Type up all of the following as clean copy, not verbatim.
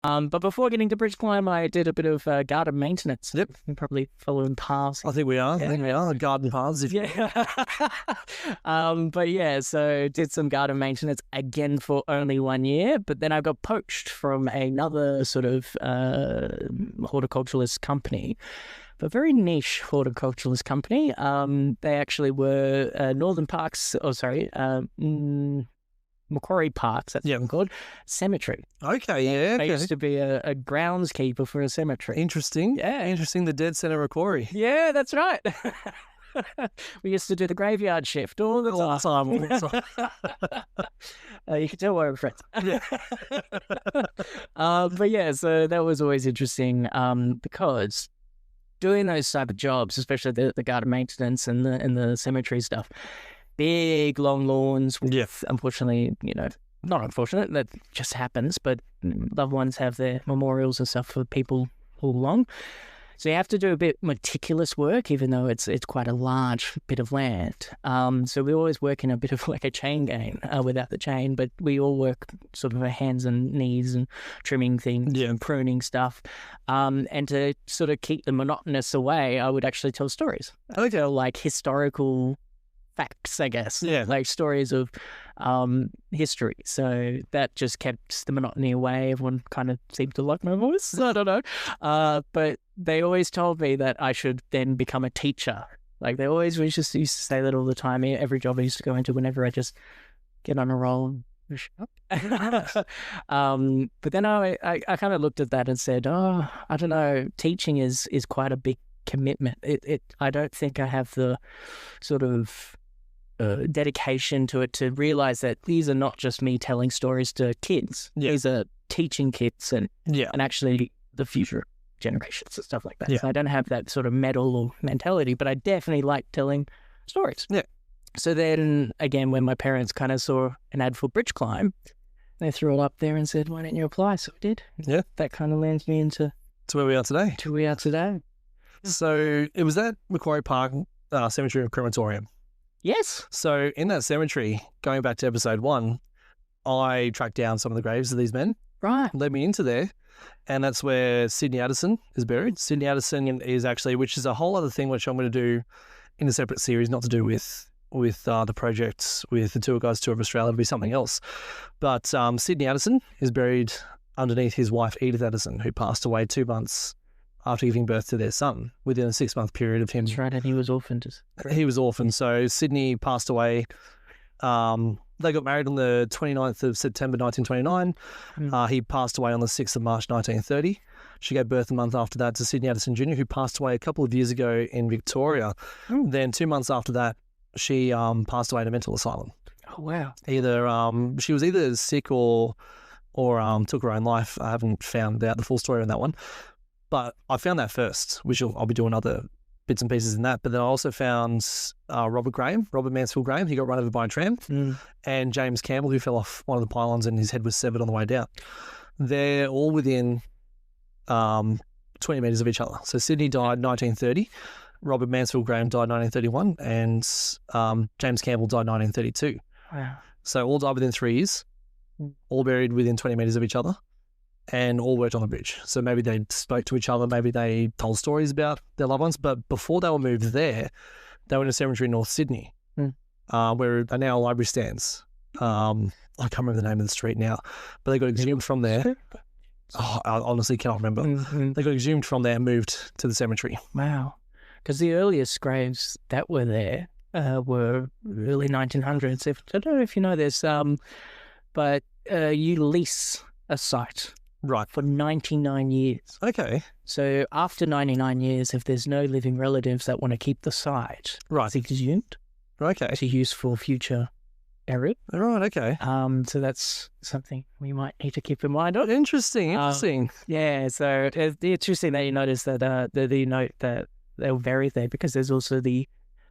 But before getting to bridge climb, I did a bit of garden maintenance. Yep. You're probably following paths. I think we are. Yeah. I think we are. Garden paths. Yeah. But yeah, so did some garden maintenance again for only 1 year, but then I got poached from another sort of horticulturalist company, but very niche horticulturalist company. They actually were Northern Parks, Macquarie Parks, that's what it's called, cemetery. Okay, yeah. I Okay. used to be a groundskeeper for a cemetery. Interesting. Yeah. Interesting. The Dead Centre Macquarie. Yeah, that's right. We used to do the graveyard shift all the time. You can tell we're friends. But yeah, so that was always interesting because doing those type of jobs, especially the garden maintenance and the cemetery stuff, big long lawns with, unfortunately, not unfortunate, that just happens, but loved ones have their memorials and stuff for people all along. So you have to do a bit meticulous work, even though it's quite a large bit of land. So we always work in a bit of like a chain gang without the chain, but we all work sort of our hands and knees and trimming things and pruning stuff. And to sort of keep the monotonous away, I would actually tell stories. Okay. Like historical facts, I guess. Yeah. Like stories of history. So that just kept the monotony away. Everyone kind of seemed to like my voice. I don't know. But they always told me that I should then become a teacher. Like we just used to say that all the time. Every job I used to go into, whenever I just get on a roll and but then I kind of looked at that and said, I don't know, teaching is quite a big commitment. I don't think I have the sort of dedication to it to realize that these are not just me telling stories to kids. These are teaching kids and actually the future generations and stuff like that. So I don't have that sort of medal or mentality, but I definitely like telling stories. Yeah. So then again, when my parents kind of saw an ad for bridge climb, they threw it up there and said, "Why don't you apply?" So I did. Yeah. That kind of lands me into To where we are today. So it was at Macquarie Park Cemetery and Crematorium. Yes. So in that cemetery, going back to episode 1, I tracked down some of the graves of these men. Right. Led me into there. And that's where Sydney Addison is buried. Sydney Addison is actually, which is a whole other thing which I'm going to do in a separate series, not to do with the project with the Tour Guides Tour of Australia, it'll be something else. But Sydney Addison is buried underneath his wife Edith Addison, who passed away 2 months after giving birth to their son, within a 6-month period of him. That's right, and he was orphaned. He was orphaned. So Sydney passed away. They got married on the 29th of September 1929. He passed away on the 6th of March 1930. She gave birth a month after that to Sydney Addison Jr., who passed away a couple of years ago in Victoria. Then 2 months after that, she passed away in a mental asylum. Oh, wow. She was either sick or took her own life. I haven't found out the full story on that one. But I found that first, which I'll be doing other bits and pieces in that. But then I also found Robert Mansfield Graham. He got run over by a tram. And James Campbell, who fell off one of the pylons and his head was severed on the way down. They're all within 20 metres of each other. So Sydney died 1930. Robert Mansfield Graham died 1931. And James Campbell died 1932. Wow. So all died within 3 years, all buried within 20 metres of each other. And all worked on the bridge. So maybe they spoke to each other, maybe they told stories about their loved ones. But before they were moved there, they were in a cemetery in North Sydney, where now a library stands. I can't remember the name of the street now, but they got exhumed from there. I honestly cannot remember. They got exhumed from there and moved to the cemetery. Wow. Because the earliest graves that were there were early 1900s. I don't know if you know this, but you lease a site. Right. For 99 years. Okay. So after 99 years, if there's no living relatives that want to keep the site, it's exhumed. Okay. To use for future burial. Right, okay. So that's something we might need to keep in mind. Interesting. Yeah, so it's interesting that you notice that you note that they were buried there, because there's also the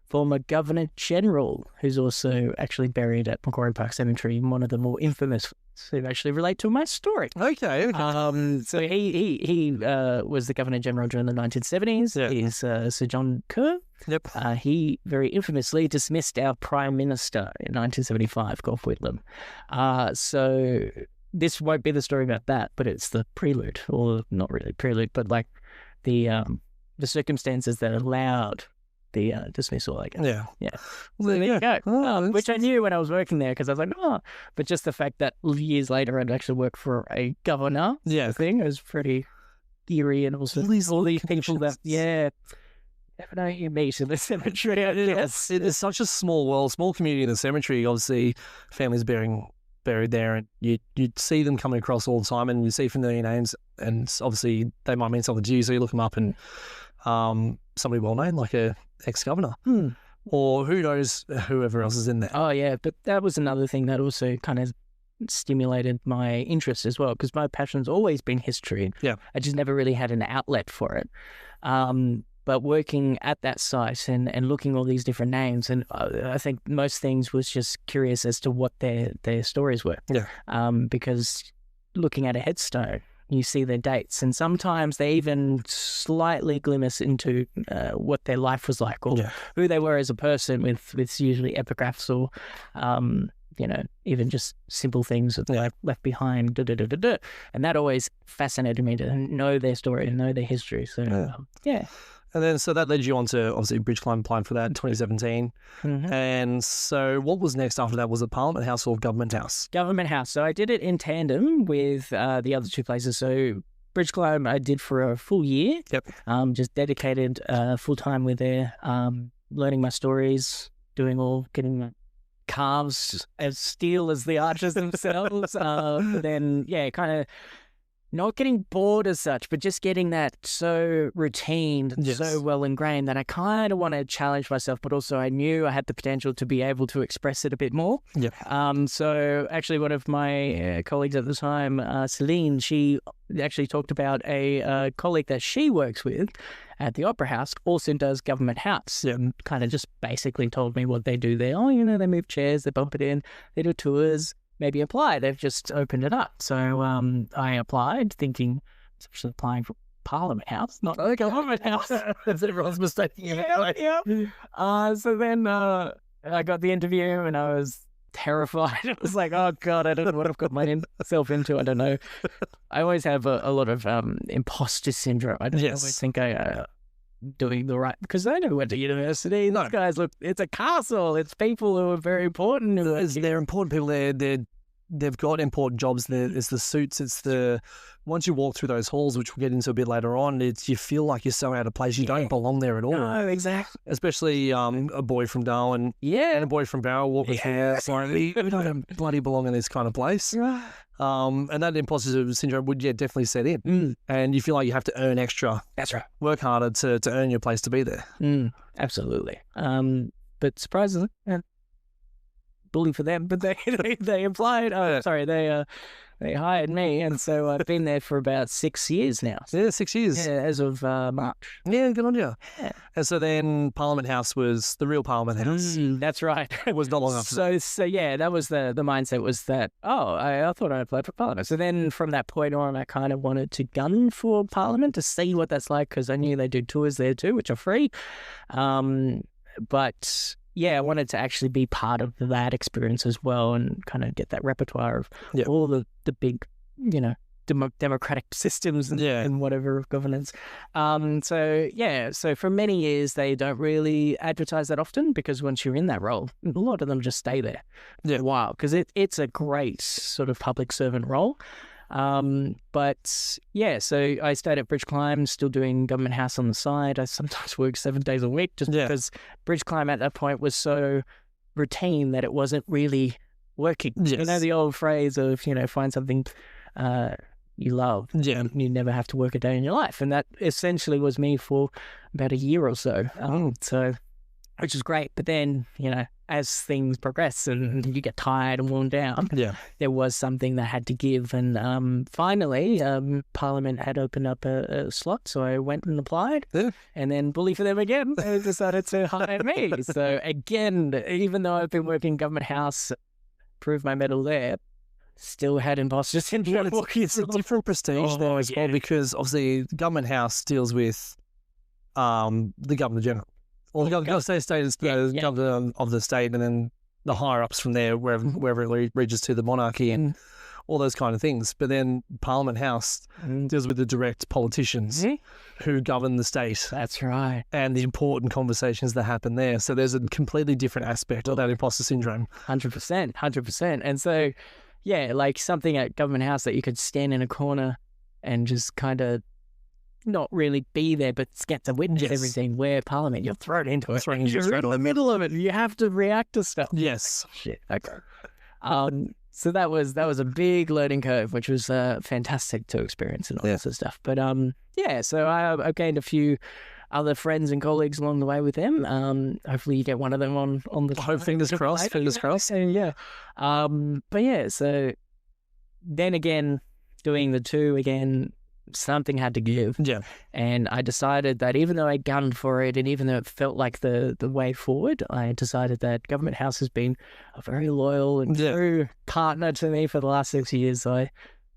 former Governor General, who's also actually buried at Macquarie Park Cemetery, one of the more infamous who actually relate to my story. Okay. So he was the Governor General during the 1970s. Yeah. He's Sir John Kerr. Yep. He very infamously dismissed our Prime Minister in 1975, Gough Whitlam. So this won't be the story about that, but it's the prelude, or not really prelude, but like the circumstances that allowed the dismissal, I guess. Yeah. Yeah. Well, There you go. Oh, Which I knew when I was working there, because I was like, oh, but just the fact that years later I'd actually worked for a governor thing was pretty eerie, and also all these people that, never know who you meet in the cemetery. Yes. It's such a small world, small community in the cemetery. Obviously, families buried there, and you see them coming across all the time, and you see familiar names, and obviously they might mean something to you, so you look them up, and somebody well known, like a ex-governor, or who knows, whoever else is in there. Oh yeah, but that was another thing that also kind of stimulated my interest as well, because my passion's always been history. Yeah, I just never really had an outlet for it. But working at that site and looking all these different names, and I think most things was just curious as to what their stories were. Yeah. Because looking at a headstone, you see their dates, and sometimes they even slightly glimpse into what their life was like, or who they were as a person, with usually epigraphs or even just simple things that they left behind. And that always fascinated me, to know their story and know their history. So And then, so that led you on to, obviously, Bridgeclimb, applying for that in 2017. Mm-hmm. And so what was next after that? Was it Parliament House or Government House? Government House. So I did it in tandem with the other two places. So Bridgeclimb I did for a full year. Yep. Just dedicated full-time with there, learning my stories, getting my calves as steel as the archers themselves. Then, kind of not getting bored as such, but just getting that so routine, so well ingrained, that I kind of want to challenge myself, but also I knew I had the potential to be able to express it a bit more. Yeah. So actually one of my colleagues at the time, Celine, she actually talked about a colleague that she works with at the Opera House, also does Government House, and kind of just basically told me what they do there. Oh, they move chairs, they bump it in, they do tours. Maybe apply. They've just opened it up. So I applied, thinking I was actually applying for Parliament House, not the Government House. That's everyone's mistake. So then I got the interview, and I was terrified. I was like, oh God, I don't know what I've got myself into. I don't know. I always have a lot of imposter syndrome. I don't always think I doing the right, because I never went to university. These guys look, it's a castle. It's people who are very important. They're important people. They've got important jobs. It's the suits. It's the, once you walk through those halls, which we'll get into a bit later on, you feel like you're so out of place. You don't belong there at all. No, exactly. Especially a boy from Darwin and a boy from Barrow walk with hair. We don't bloody belong in this kind of place. And that imposter syndrome would definitely set in. And you feel like you have to earn extra. That's right. Work harder to earn your place to be there. Absolutely. But surprisingly, bully for them, but they applied. They hired me, and so I've been there for about 6 years now. Yeah, 6 years. Yeah, as of March. Yeah, good on you. Yeah. And so then Parliament House was the real Parliament House. That's right. It was not long after So yeah, that was the mindset, was that, I thought I applied for Parliament. So then from that point on, I kind of wanted to gun for Parliament to see what that's like, because I knew they do tours there too, which are free. But yeah, I wanted to actually be part of that experience as well, and kind of get that repertoire of all the big, democratic systems and whatever of governance. So for many years, they don't really advertise that often, because once you're in that role, a lot of them just stay there for a while, because it's a great sort of public servant role. But yeah, so I stayed at Bridgeclimb, still doing Government House on the side. I sometimes work 7 days a week, just because Bridgeclimb at that point was so routine that it wasn't really working. You know the old phrase of, find something you love. You never have to work a day in your life. And that essentially was me for about a year or so. Which is great. But then, as things progress and you get tired and worn down, there was something that had to give. And finally, Parliament had opened up a slot, so I went and applied. And then, bully for them again, they decided to hire me. So again, even though I've been working Government House, proved my mettle there, still had imposter syndrome. It's a different prestige there as well, because obviously Government House deals with the Governor General. Or the governor of the state, and then the higher ups from there, wherever it reaches to the monarchy. And all those kind of things. But then Parliament House deals with the direct politicians who govern the state. That's right. And the important conversations that happen there. So there's a completely different aspect of that imposter syndrome. 100%. And so, yeah, like something at Government House that you could stand in a corner and just kind of not really be there, but get to witness everything. Where Parliament, you're thrown into it. You're in the middle of it. You have to react to stuff. Yes. Shit. Okay. So that was a big learning curve, which was fantastic to experience and all this stuff. But so I gained a few other friends and colleagues along the way with them. Hopefully you get one of them on the hope. Fingers crossed. Fingers crossed. Yeah. But yeah, so then again, doing the two again, something had to give. Yeah. And I decided that even though I gunned for it and even though it felt like the way forward, I decided that Government House has been a very loyal and true partner to me for the last 6 years. So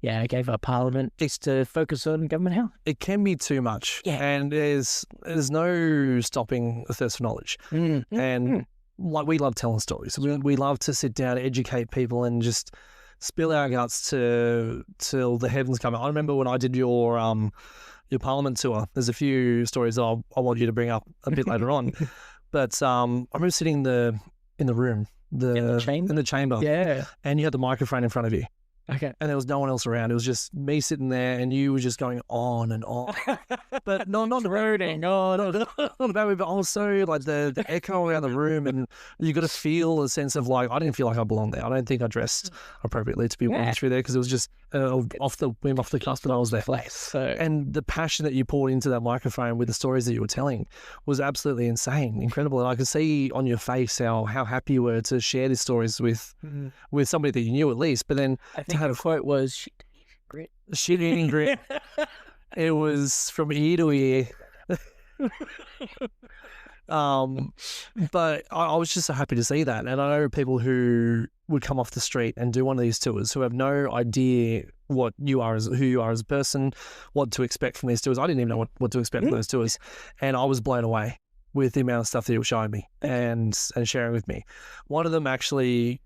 I gave up Parliament just to focus on Government House. It can be too much. Yeah. And there's no stopping the thirst for knowledge. And like we love telling stories. We love to sit down, educate people and just spill our guts till the heavens come out. I remember when I did your Parliament tour, there's a few stories I want you to bring up a bit later on. But I remember sitting in the room, in the chamber. Yeah. And you had the microphone in front of you. Okay. And there was no one else around. It was just me sitting there and you were just going on and on. But not Droning on about me, but also like the echo around the room, and you got to feel a sense of like, I didn't feel like I belonged there. I don't think I dressed appropriately to be walking through there because it was just off the cusp that I was there. And the passion that you poured into that microphone with the stories that you were telling was absolutely insane, incredible. And I could see on your face how happy you were to share these stories with somebody that you knew at least. But then I think the quote was shit eating grit. It was from ear to ear. But I was just so happy to see that. And I know people who would come off the street and do one of these tours who have no idea who you are as a person, what to expect from these tours. I didn't even know what to expect from those tours. And I was blown away with the amount of stuff that you were showing me and sharing with me. One of them actually,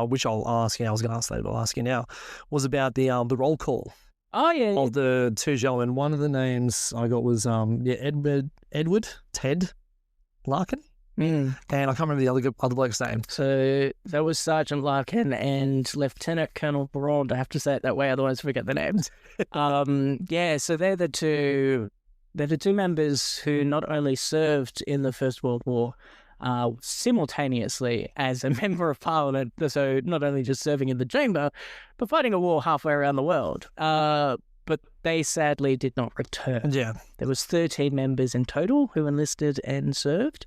which I'll ask you, I was going to ask later, but I'll ask you now, was about the roll call. Oh, yeah. Of the two gentlemen. One of the names I got was Ted Larkin. And I can't remember the other bloke's name. So that was Sergeant Larkin and Lieutenant Colonel Braund. I have to say it that way, otherwise I forget the names. So they're the two members who not only served in the First World War simultaneously as a member of Parliament, so not only just serving in the chamber, but fighting a war halfway around the world. But they sadly did not return. Yeah. There was 13 members in total who enlisted and served,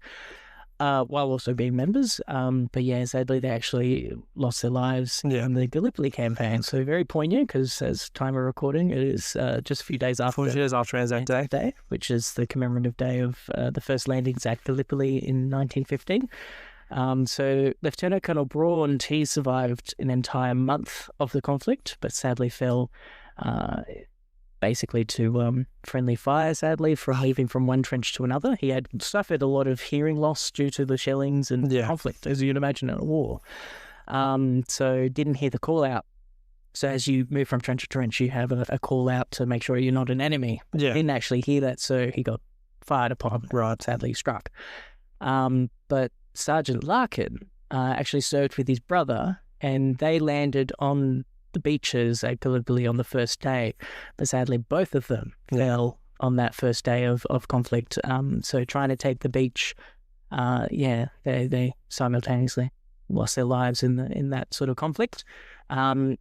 while also being members. But yeah, sadly they actually lost their lives in the Gallipoli campaign. So very poignant because as time of recording, it is just a few days after. 4 years after Anzac Day. Which is the commemorative day of the first landings at Gallipoli in 1915. So Lieutenant Colonel Braund, he survived an entire month of the conflict, but sadly fell basically to friendly fire, sadly, for leaving from one trench to another. He had suffered a lot of hearing loss due to the shellings and conflict, as you'd imagine in a war. So didn't hear the call out. So as you move from trench to trench, you have a call out to make sure you're not an enemy. Yeah. Didn't actually hear that, so he got fired upon, sadly struck. But Sergeant Larkin actually served with his brother, and they landed on the beaches at Gallipoli on the first day, but sadly both of them fell on that first day of conflict. So trying to take the beach, they simultaneously lost their lives in that sort of conflict. But